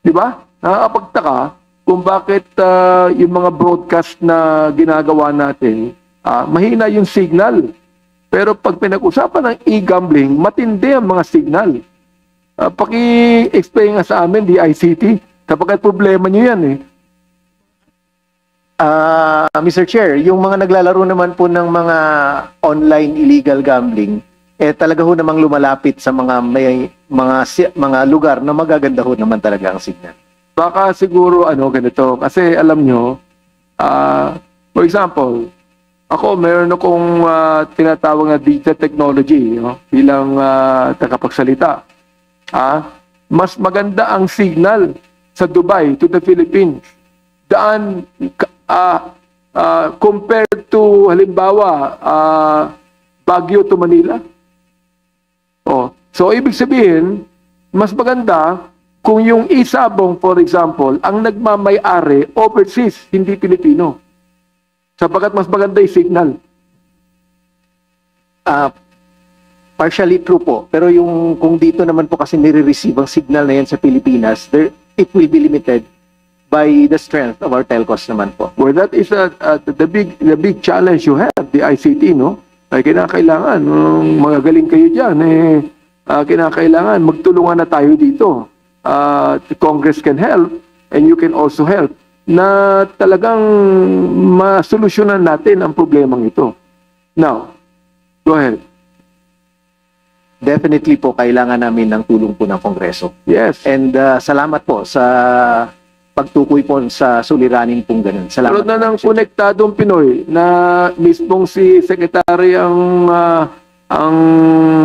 Di ba? Nakakapagtaka kung bakit yung mga broadcast na ginagawa natin, mahina yung signal. Pero pag pinag-usapan ng e-gambling, matindi ang mga signal. Paki-explain nga sa amin, di ICT, sapagkat problema nyo yan eh. Mr. Chair, yung mga naglalaro naman po ng mga online illegal gambling, talaga ho namang lumalapit sa mga lugar na magaganda ho naman talaga ang signal. Baka siguro ganito, kasi alam nyo, for example, meron akong tinatawag na digital technology bilang tagapagsalita. Mas maganda ang signal sa Dubai to the Philippines daan compared to halimbawa Baguio to Manila. So ibig sabihin, mas maganda kung yung isabong, for example, ang nagmamay-ari overseas, hindi Pilipino. Sapagkat mas maganda yung signal. Partially true po. Pero kung dito naman po kasi nire-receive ang signal na yan sa Pilipinas, it will be limited by the strength of our telcos naman po. Well, that is the big challenge you have, the ICT, no? Ay kinakailangan, magagaling kayo dyan, kinakailangan magtulungan na tayo dito. The Congress can help and you can also help na talagang masolusyonan natin ang problemang ito. Now, go ahead. Definitely po, kailangan namin ng tulong po ng Kongreso. Yes. And salamat po sa pagtukoy po sa suliranin pong ganun. Salamat. Pero na ng konektadong Pinoy na mismong si Secretary ang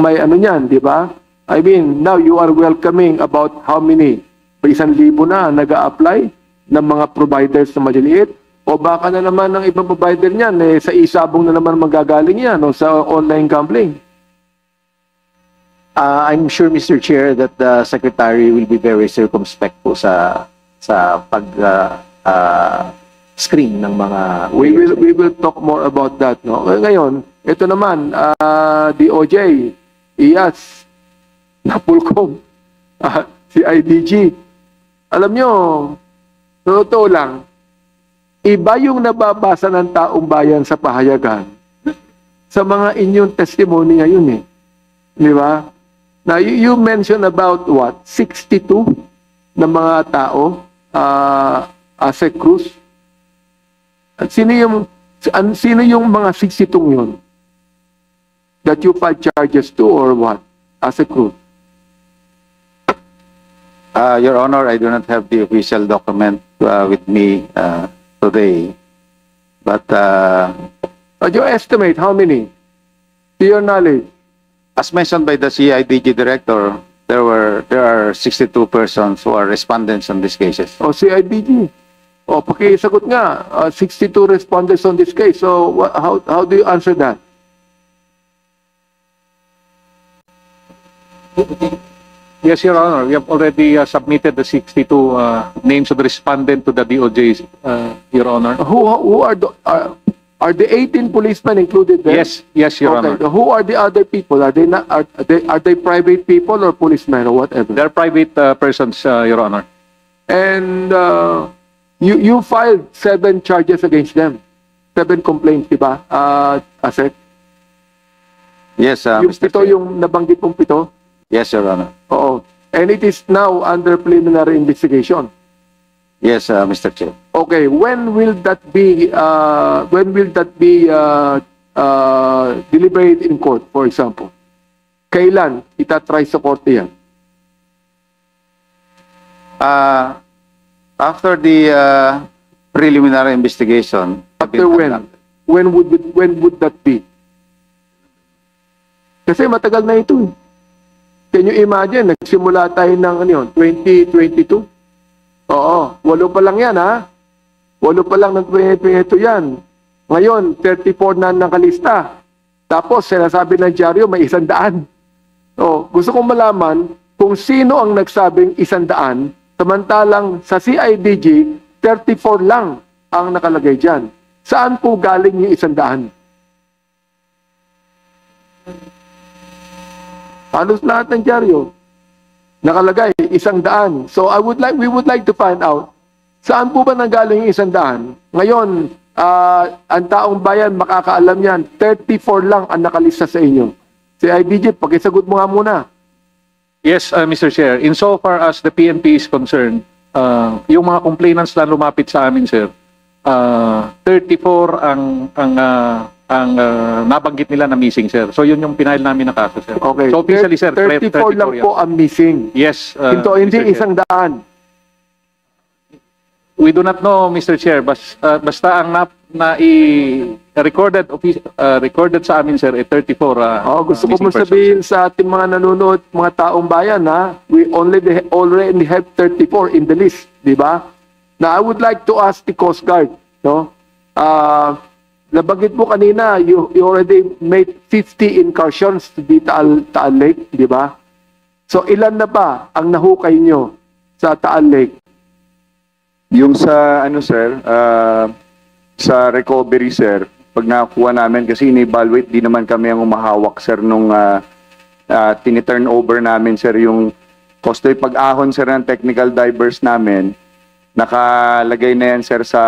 may niyan, di ba? I mean, now you are welcoming about how many? 1,000 na nag-a-apply ng mga providers na maliliit? O baka na naman ng ibang provider niyan, sa isabong na naman magagaling yan o sa online gambling? I'm sure, Mr. Chair, that the Secretary will be very circumspect po sa screen ng mga... We will talk more about that. No? Ngayon, ito naman, DOJ, IAS, Napulcom, si IDG. Alam nyo, totoo lang, iba yung nababasa ng taong bayan sa pahayagan sa mga inyong testimony ngayon eh. Di ba? Now, you mentioned about what? 62 na mga tao as a cruise. At sino yung mga 62 yun? That you filed charges to or what? As a cruise? Your Honor, I do not have the official document with me today. But you estimate how many? To your knowledge? as mentioned by the CIDG Director, there are 62 persons who are respondents on these cases. O CIDG. O pakisagot nga, 62 respondents on this case. So how do you answer that? Yes, Your Honor. We have already submitted the 62 names of the respondent to the DOJ, Your Honor. Who are the 18 policemen included there? Yes, yes, Your Honor. Who are the other people? Are they private people or policemen or whatever? They're private persons, Your Honor. And you filed 7 charges against them. 7 complaints, di ba? Asek? Yes, Yung Mr. pito, Chair. yung nabanggit mong pito? Yes, Your Honor. Oo. And it is now under preliminary investigation. Yes, Mr. Chair. Okay, when will that be deliberated in court, for example? Kailan itatry sa korte yan? After the preliminary investigation, After when? When would that be? Kasi matagal na ito. Can you imagine, nagsimula tayo ng 2022? Oo, 8 pa lang yan ha. 8 pa lang ng 2022 yan. Ngayon, 34 na nakalista. Tapos, sinasabi ng dyaryo, may 100. So, gusto kong malaman kung sino ang nagsabing 100, samantalang sa CIDG, 34 lang ang nakalagay dyan. Saan po galing yung 100? Halos lahat ng dyaryo. nakalagay 100. So we would like to find out, saan po ba nanggaling yung 100? Ngayon, ang taong bayan makakaalam yan, 34 lang ang nakalista sa inyo. Si IBJ, pakisagot mo nga muna. Yes, Mr. Chair. Insofar as the PNP is concerned, yung mga complainants na lumapit sa amin, sir, 34 ang nabanggit nila na missing, sir. So yun yung pinail namin na kaso, sir. Okay. So officially, sir, 34 lang yan. po ang missing. Yes. Hindi Mr. Chair. 100. We do not know, Mr. Chair. Basta ang recorded sa amin, sir, 34. Gusto ko missing mo persons, sabihin sir. sa ating mga nanonood, mga taong bayan, ha? We already have 34 in the list, di ba? Now, I would like to ask the Coast Guard, no? Nabanggit mo kanina, you already made 50 incursions to the Taal Lake, di ba? So, ilan na ba ang nahukay nyo sa Taal Lake? Yung sa sir, sa recovery sir, pag nakuha namin kasi in-evaluate di naman kami ang umahawak sir nung tini-turn over namin sir yung kostoy pag-ahon sir ng technical divers namin. Nakalagay na yan sir sa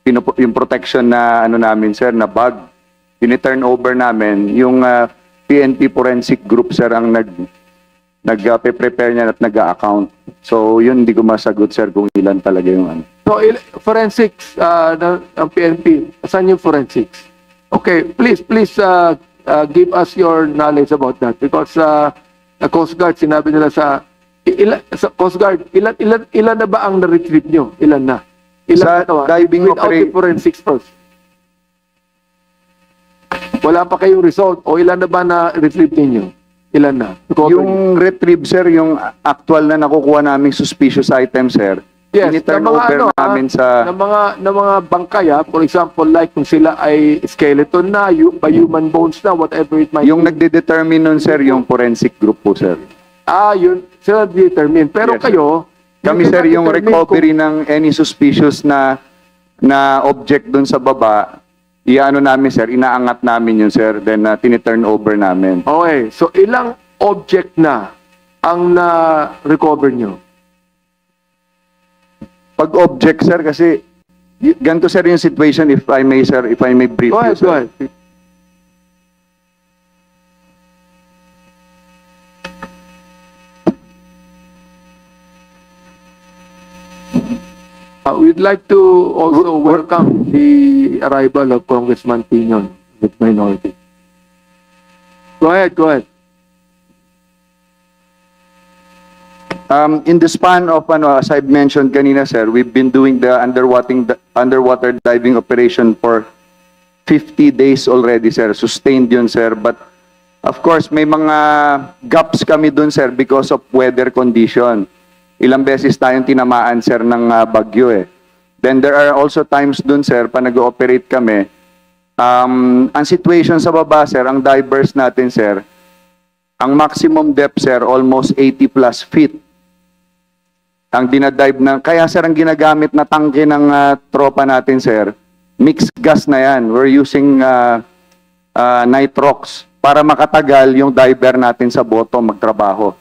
yung protection na namin sir na bag. Tini-turn over namin yung PNP forensic group sir ang nag-prepare niya at nag-account. So, yun hindi ko masagot, sir, kung ilan talaga yung So, forensics ng PNP, saan yung forensics? Okay, please give us your knowledge about that because the Coast Guard, sinabi nila sa Coast Guard, ilan na ba ang na-retrieve nyo? Ilan na? Sa diving without the forensics first. Wala pa kayong result o ilan na ba na-retrieve ninyo? Ilan na? Yung retrieve, sir, yung actual na nakukuha naming suspicious item, sir. Yes, Tini-turn over namin sa... ng mga bangkay, for example, like kung sila ay skeleton na, by human bones na, whatever it might Yung be. nagde-determine nun, sir, yung forensic group po, sir. Yun, sila determine. Pero Yes, kayo, Kami, you sir, cannot yung determine recovery ng any suspicious na object dun sa baba, iano namin, sir, inaangat namin yun, sir, then tini-turn over namin. Okay, so ilang object na ang na-recover nyo? Pag object, sir, kasi ganito, sir, yung situation, if I may, sir, if I may brief Go you, ahead, sir. go ahead. We'd like to also welcome the arrival of Congressman Piñon with minority. Go ahead, go ahead. In the span of, as I've mentioned kanina, sir, we've been doing the underwater diving operation for 50 days already, sir. Sustained yun, sir. But, of course, may mga gaps kami dun, sir, because of weather condition. Ilang beses tayong tinamaan, sir, ng bagyo, eh. Then, there are also times dun, sir, pa nag-ooperate kami. Ang situation sa baba, sir, ang divers natin, sir, ang maximum depth, sir, almost 80 plus feet. Ang dinadive na, kaya sir, ang ginagamit na tangke ng tropa natin, sir, mixed gas na yan. We're using nitrox para makatagal yung diver natin sa boto magtrabaho.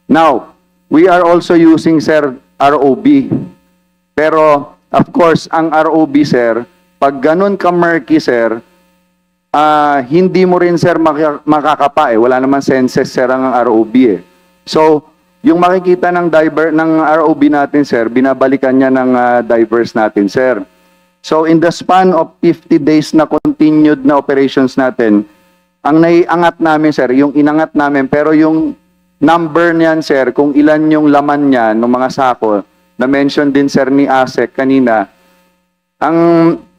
Now, we are also using, sir, ROB. Pero, of course, ang ROB, sir, pag ganun ka-murky, sir, hindi mo rin, sir, makakapa eh. Wala naman senses, sir, ang ROB eh. So, yung makikita ng diver ng ROB natin, sir, binabalikan niya ng divers natin, sir. So in the span of 50 days na continued na operations natin, ang naiangat namin, sir, yung inangat namin, pero yung number niyan, sir, kung ilan yung laman niya ng mga sako, na-mention din, sir, ni ASEC kanina, ang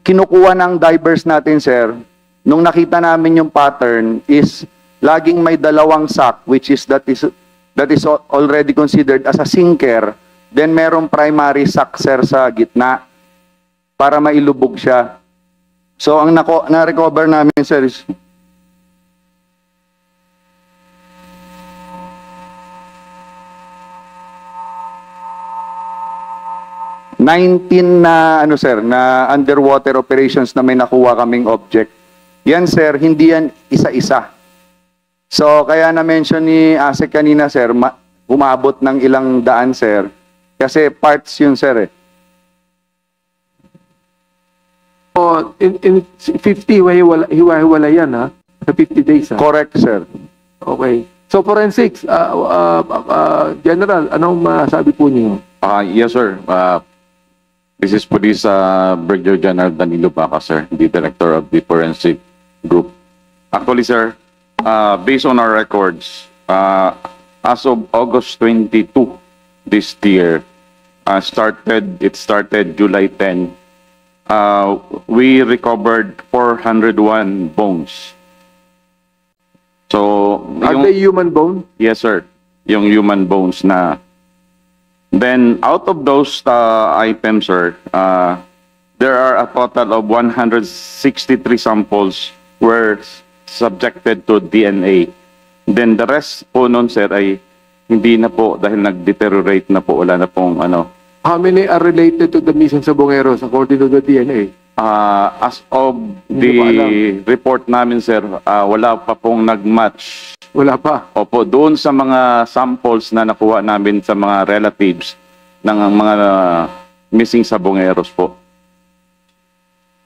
kinukuha ng divers natin, sir, nung nakita namin yung pattern is laging may dalawang sack, which is that is already considered as a sinker, then merong primary sack, sir, sa gitna para mailubog siya. So, ang na-recover namin, sir, is 19 na sir, na underwater operations na may nakuha kaming object. Yan, sir, hindi yan isa-isa. So, kaya na-mention ni ASEC kanina, sir, umabot ng ilang daan, sir. Kasi parts yun, sir, eh. O, in 50, hiwa-hiwala yan, ha? Sa 50 days, ha? Correct, sir. Okay. So, forensics, General, anong masabi po niyo? Yes, sir. This is Police Brigadier General Danilo Baca, sir, the Director of the Forensic Group. Actually, sir, based on our records, as of August 22 this year, it started July 10, we recovered 401 bones. So, Are they human bone? yes, sir. Yung human bones na. Then, out of those items, sir, there are a total of 163 samples were subjected to DNA. Then, the rest po nun, sir, ay hindi na po dahil nag-deteriorate na po. Wala na pong ano. How many are related to the missing Sabongeros according to the DNA? As of Hindi ko alam. the report namin, sir, wala pa pong nag-match. Wala pa. Opo, doon sa mga samples na nakuha namin sa mga relatives ng mga missing sabongeros po.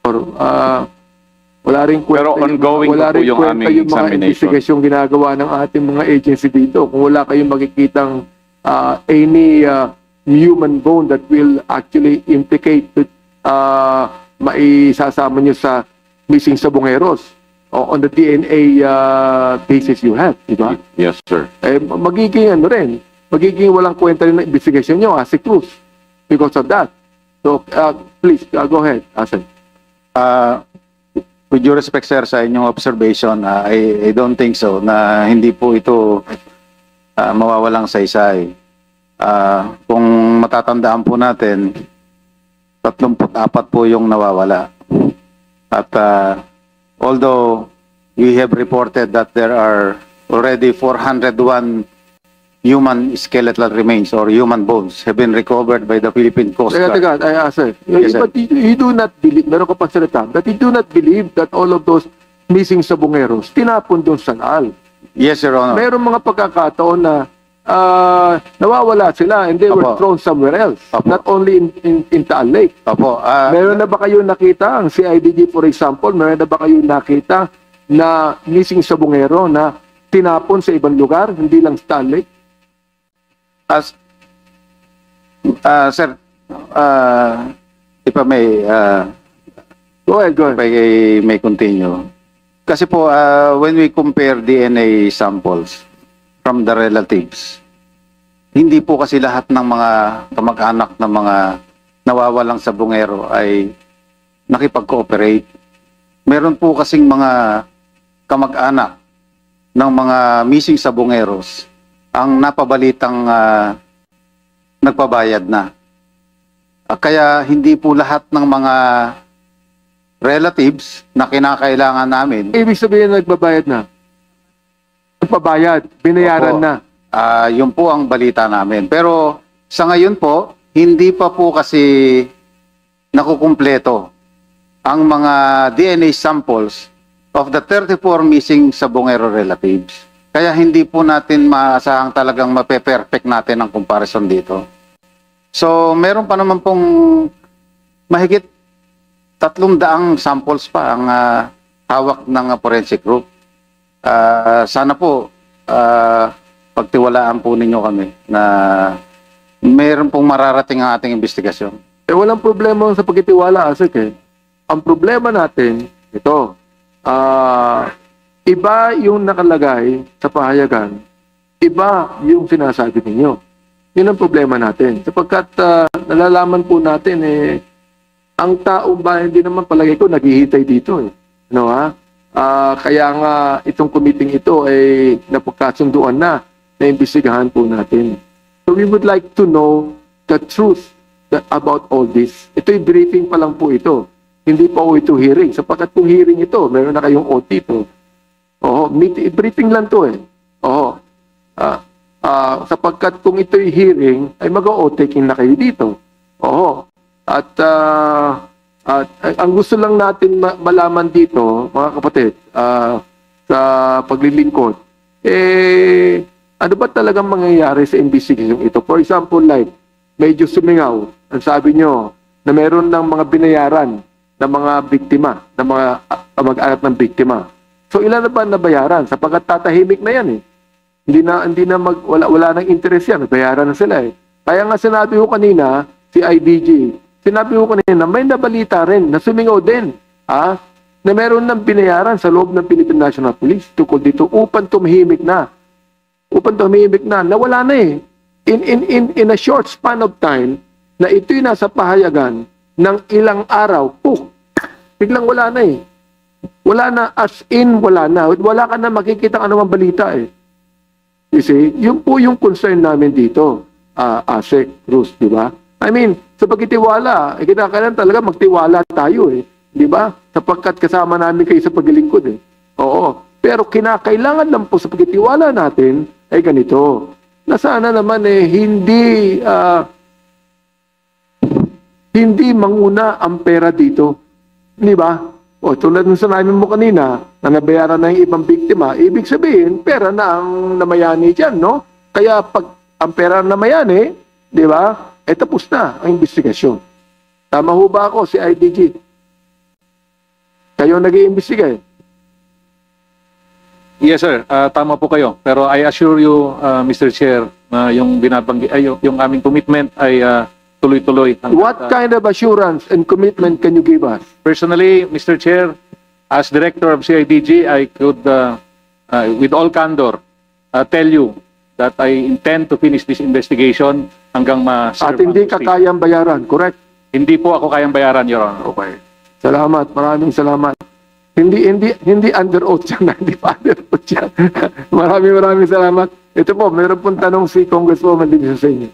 Or, wala rin kwenta Pero ongoing wala po rin yung kwenta aming yung mga examination. investigasyong ginagawa ng ating mga agency dito. Kung wala kayong makikitang any human bone that will actually implicate maisasama nyo sa missing sabongeros on the DNA basis you have, di ba? Yes, sir. Eh, magiging ano rin, magiging walang kwenta rin ng investigation nyo as a Cruz because of that. So, please, go ahead, Asen. With due respect, sir, sa inyong observation, I don't think so na hindi po ito mawawalang saysay. Kung matatandaan po natin, 34 po yung nawawala. At although we have reported that there are already 401 human skeletal remains or human bones have been recovered by the Philippine Coast Guard. Teka, Asen. Yes, sir. But you do not believe, meron ka pang salita, that you do not believe that all of those missing sabongeros tinapon doon sa Naal. Yes, Your Honor. Mayroong mga pagkakataon na nawawala sila and they were Opo. thrown somewhere else. Opo. Not only in Taal Lake. Opo. Meron na ba kayo nakita, ang CIDG for example, meron na ba kayo nakita na missing sabongero na tinapon sa ibang lugar, hindi lang sa Taal Lake? Sir, if I may, Go ahead, go if ahead. I may continue. Kasi po, when we compare DNA samples from the relatives, hindi po kasi lahat ng mga kamag-anak ng mga nawawalang sabongero ay nakipag-cooperate. Meron po kasing mga kamag-anak ng mga missing sabongeros ang napabalitang nagpabayad na. Kaya hindi po lahat ng mga relatives na kinakailangan namin, Ibig sabihin nagbabayad na. Nagpabayad, binayaran Opo. na. yun po ang balita namin. Pero sa ngayon po, hindi pa po kasi nakukumpleto ang mga DNA samples of the 34 missing sabongero relatives. Kaya hindi po natin maasahang talagang mape-perfect natin ang comparison dito. So, meron pa naman pong mahigit 300 samples pa ang hawak ng forensic group. Sana po, pagtiwalaan po ninyo kami na meron pong mararating ang ating investigasyon. Eh, walang problema sa pagkitiwala, Asik eh. Ang problema natin, ito, iba yung nakalagay sa pahayagan, iba yung sinasabi ninyo. Yun ang problema natin. Sapagkat nalalaman po natin, ang taong bayan din naman palagay ko naghihintay dito. Ano ha? Kaya nga itong committee ito ay napagkasunduan na imbestigahan po natin. So we would like to know the truth about all this. Ito'y briefing pa lang po ito. Hindi pa po ito hearing. Sapagkat kung hearing ito, meron na kayong OT po. Briefing lang to eh. Sapagkat kung ito'y hearing, ay mag-o-taking na kayo dito. At ang gusto lang natin malaman dito, mga kapatid, sa paglilingkod, Ano ba talagang mangyayari sa investigation ito? For example, like, medyo sumingaw, ang sabi nyo, na meron ng mga binayaran ng mga biktima, ng mga mag-anak ng biktima. So, ilan na ba nabayaran? Sapagkat tatahimik na yan eh. Wala nang interest yan. Bayaran na sila eh. Kaya nga sinabi ko kanina, si IDG, sinabi ko kanina, may nabalita rin, na sumingaw din, na meron ng binayaran sa loob ng Philippine National Police tukol dito upang tumahimik na. Nawala na eh. In a short span of time, na ito'y nasa pahayagan ng ilang araw, biglang wala na eh. Wala na, as in wala na. Wala ka na makikita anumang balita eh. You see, yun po yung concern namin dito, Asek, Cruz, di ba? I mean, sa pagkitiwala, kinakailangan talaga magtiwala tayo eh. Di ba? Sapagkat kasama namin kayo sa paglilingkod eh. Oo. Pero kinakailangan lang po sa pagkitiwala natin ay ganito. Na sana naman eh, hindi manguna ang pera dito. Di ba? O tulad ng sinabi mo kanina, na nabayaran na yung ibang biktima, ibig sabihin, pera na ang namayani dyan, no? Kaya pag ang pera na namayani, di ba? Tapos na ang investigasyon. Tama ho ba ako, si IDG? Kayo nag-iimbestiga eh. Yes, sir. Tama po kayo. Pero I assure you, Mr. Chair, na yung yung aming commitment ay tuloy-tuloy. What kind of assurance and commitment can you give us? Personally, Mr. Chair, as Director of CIDG, I could, with all candor, tell you that I intend to finish this investigation hanggang At hindi ka kayang bayaran, correct? Hindi po ako kayang bayaran, Your Honor. Okay. Salamat, maraming salamat. Hindi under oath yan, hindi pa under oath yan. Maraming salamat. Ito po, meron pong tanong si Congresswoman dito sa inyo.